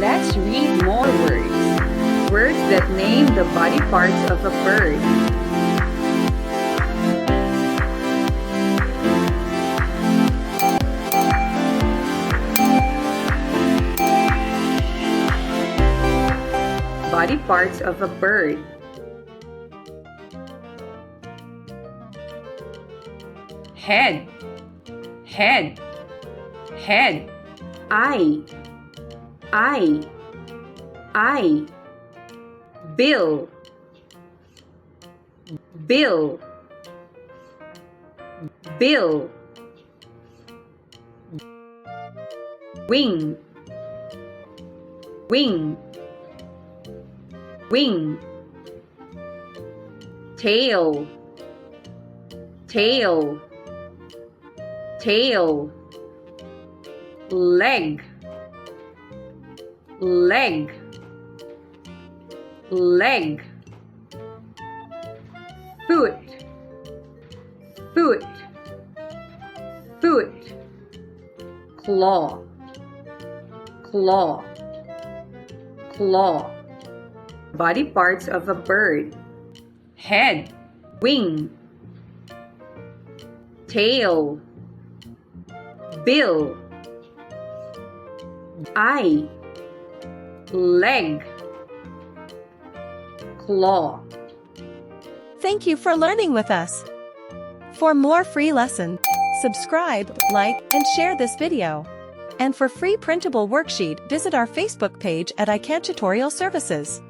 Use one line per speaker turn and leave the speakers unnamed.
Let's read more words. Words that name the body parts of a bird. Body parts of a bird. Head, head, head. Eye, eye, eye. Bill, bill, bill. Wing, wing, wing. Tail, tail, tail. Leg, leg, leg. Foot, foot, foot. Claw, claw, claw. Body parts of a bird. Head, wing, tail, bill, eye, leg, claw.
Thank you for learning with us. For more free lessons, subscribe, like, and share this video. And for free printable worksheet, visit our Facebook page at iCAD Tutorial Services.